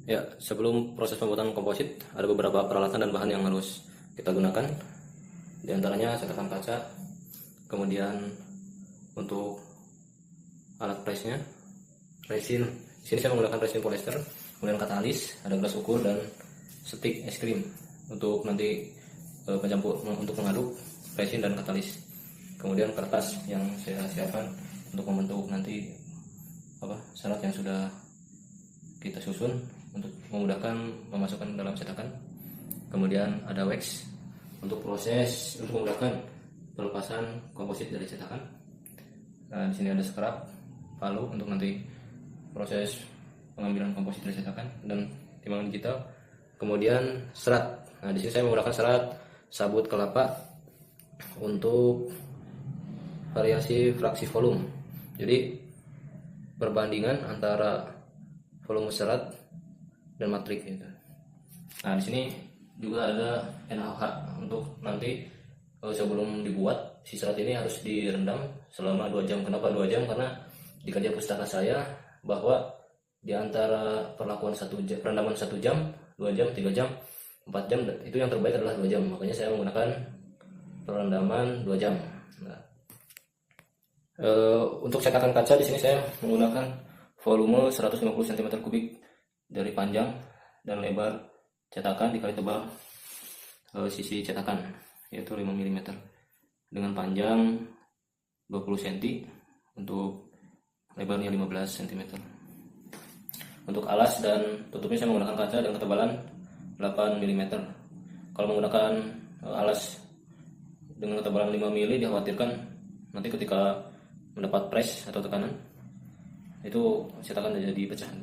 Ya, sebelum proses pembuatan komposit, ada beberapa peralatan dan bahan yang harus kita gunakan. Di antaranya cetakan kaca, kemudian untuk alat presnya, resin. Di sini saya menggunakan resin polyester, kemudian katalis, ada gelas ukur dan stik es krim untuk nanti pencampur untuk mengaduk resin dan katalis. Kemudian kertas yang saya siapkan untuk membentuk nanti syarat yang sudah kita susun untuk memudahkan memasukkan dalam cetakan. Kemudian ada wax untuk proses untuk memudahkan pelepasan komposit dari cetakan. Nah, di sini ada scrub, palu untuk nanti proses pengambilan komposit dari cetakan, dan timbangan digital. Kemudian serat. Nah, di sini saya menggunakan serat sabut kelapa untuk variasi fraksi volume. Jadi perbandingan antara volume serat dan matrik gitu. Nah, di sini juga ada NaOH untuk nanti sebelum dibuat si serat ini harus direndam selama 2 jam. Kenapa 2 jam? Karena di kajian pustaka saya bahwa di antara perlakuan rendaman 1 jam, 2 jam, 3 jam, 4 jam, itu yang terbaik adalah 2 jam. Makanya saya menggunakan perendaman 2 jam. Nah, untuk cetakan kaca di sini saya menggunakan volume 150 cm3 dari panjang dan lebar cetakan dikali tebal sisi cetakan, yaitu 5 mm, dengan panjang 20 cm untuk lebarnya 15 cm. Untuk alas dan tutupnya saya menggunakan kaca dengan ketebalan 8 mm. Kalau menggunakan alas dengan ketebalan 5 mm dikhawatirkan nanti ketika mendapat press atau tekanan itu cetakan jadi pecah.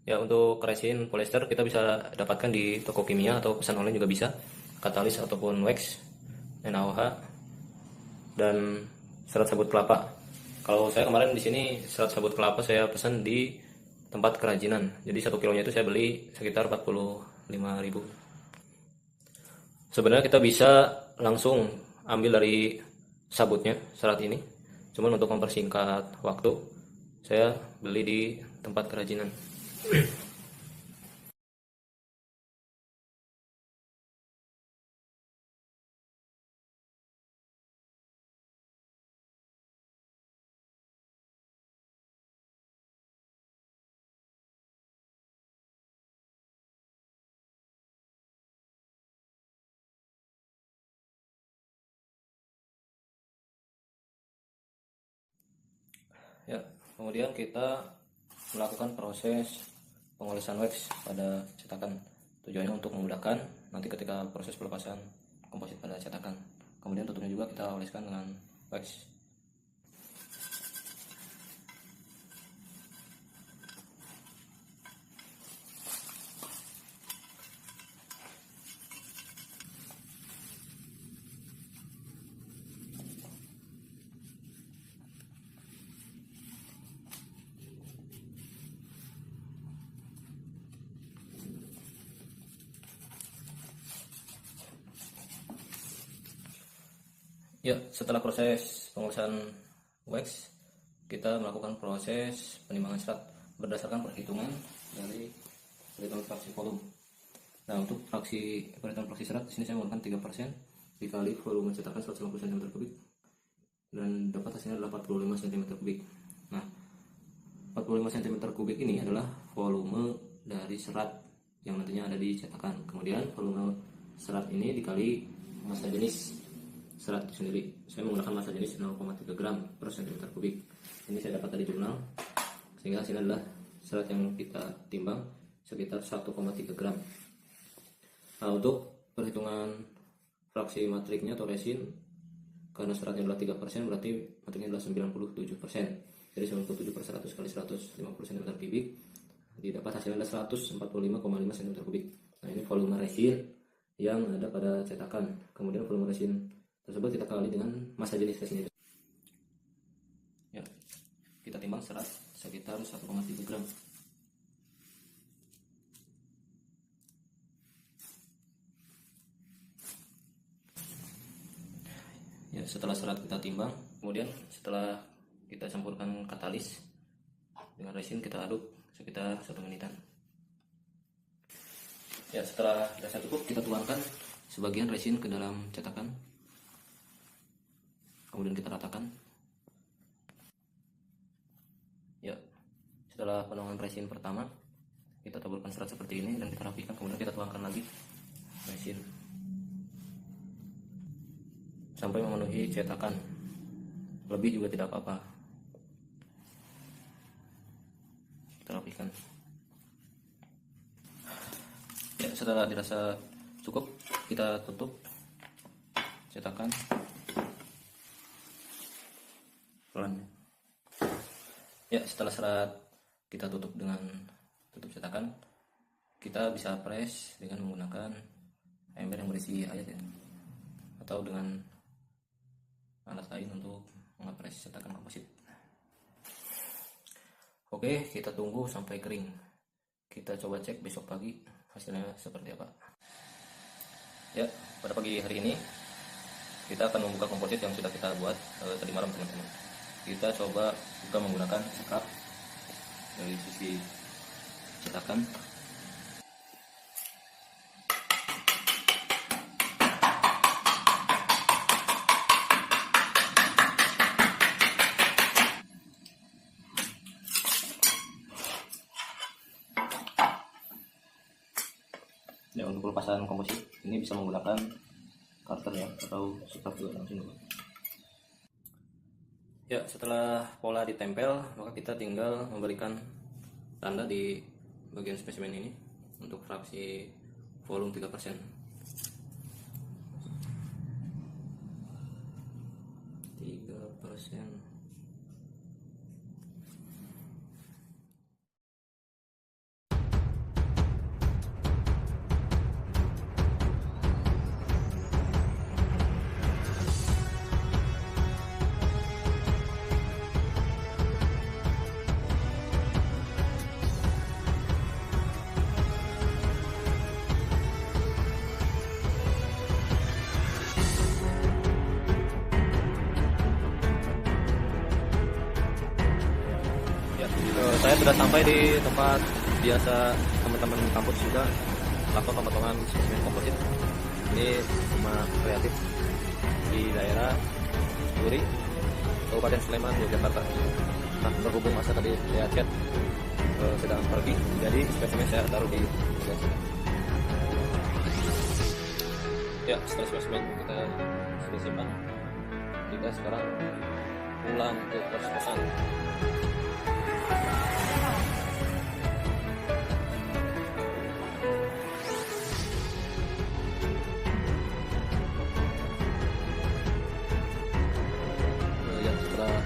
Ya, untuk resin polyester kita bisa dapatkan di toko kimia atau pesan online juga bisa, katalis ataupun wax, NaOH, dan serat sabut kelapa. Kalau saya kemarin di sini serat sabut kelapa saya pesan di tempat kerajinan. Jadi 1 kilonya itu saya beli sekitar 45.000. Sebenarnya kita bisa langsung ambil dari sabutnya serat ini. Cuman untuk mempersingkat waktu saya beli di tempat kerajinan. Ya, kemudian kita melakukan proses pengolesan wax pada cetakan. Tujuannya untuk memudahkan nanti ketika proses pelepasan komposit pada cetakan. Kemudian tutupnya juga kita oleskan dengan wax. Ya, setelah proses pengolesan wax, kita melakukan proses penimbangan serat berdasarkan perhitungan dari perhitungan fraksi volume. Nah, untuk perhitungan fraksi serat di sini saya menggunakan 3% dikali volume cetakan 150 cm3 dan dapat hasilnya adalah 45 cm3. Nah, 45 cm3 ini adalah volume dari serat yang nantinya ada di cetakan. Kemudian volume serat ini dikali massa jenis serat itu sendiri. Saya menggunakan massa jenis 0,3 gram per cm3. Ini saya dapat dari jurnal, sehingga hasilnya adalah serat yang kita timbang sekitar 1,3 gram. Nah, untuk perhitungan fraksi matriknya atau resin, karena seratnya adalah 3%, berarti matriknya adalah 97%. Jadi 97 per 100 kali 150 cm3 didapat hasilnya adalah 145,5 cm3. Nah, ini volume resin yang ada pada cetakan. Kemudian volume resin tersebut kita kali dengan massa jenis resin itu. Ya, kita timbang serat sekitar 1,3 gram. Ya, setelah serat kita timbang, kemudian setelah kita campurkan katalis dengan resin, kita aduk sekitar 1 menitan. Ya, setelah dirasa cukup, kita tuangkan sebagian resin ke dalam cetakan, kemudian kita ratakan. Ya, setelah penuangan resin pertama, kita taburkan serat seperti ini dan kita rapikan, kemudian kita tuangkan lagi resin sampai memenuhi cetakan. Lebih juga tidak apa-apa. Kita rapikan. Ya, setelah dirasa cukup, kita tutup cetakan pelan. Ya, setelah serat kita tutup dengan tutup cetakan, kita bisa press dengan menggunakan ember yang berisi air ya, atau dengan alat lain untuk mengepres cetakan komposit. Oke, kita tunggu sampai kering. Kita coba cek besok pagi hasilnya seperti apa. Ya, pada pagi hari ini kita akan membuka komposit yang sudah kita buat tadi malam, teman-teman. Kita coba buka menggunakan sekap dari sisi cetakan. Ya, untuk pelepasan komposit ini bisa menggunakan karton ya, atau sekap juga langsung. Ya, setelah pola ditempel, maka kita tinggal memberikan tanda di bagian spesimen ini untuk fraksi volume 3%. 3%. Saya sudah sampai di tempat biasa teman-teman kampus juga melakukan pemotongan spesimen komposit. Ini rumah kreatif di daerah Duri, Kabupaten Sleman, Yogyakarta. Nah, berhubung masa tadi saya chat sedang pergi, jadi spesimen saya taruh di bagian sini. Ya, setelah spesimen kita sudah simpan, kita sekarang pulang ke kos-kosan.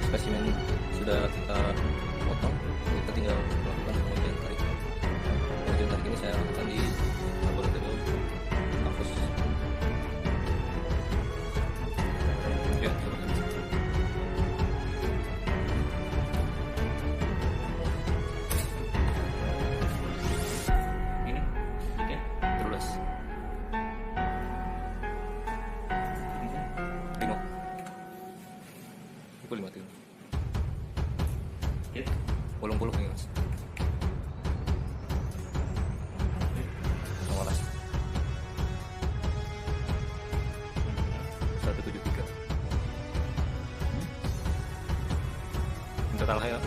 Spesimen sudah kita potong, kita tinggal melakukan pengujian tarik. Pengujian tarik ini saya lakukan di laboratorium kampus. Ya, seperti ini. Ini, oke, terus. Tengok. Pukul 5 tuh. Pulung-pulung nih mas. Awalas 173. Total ya.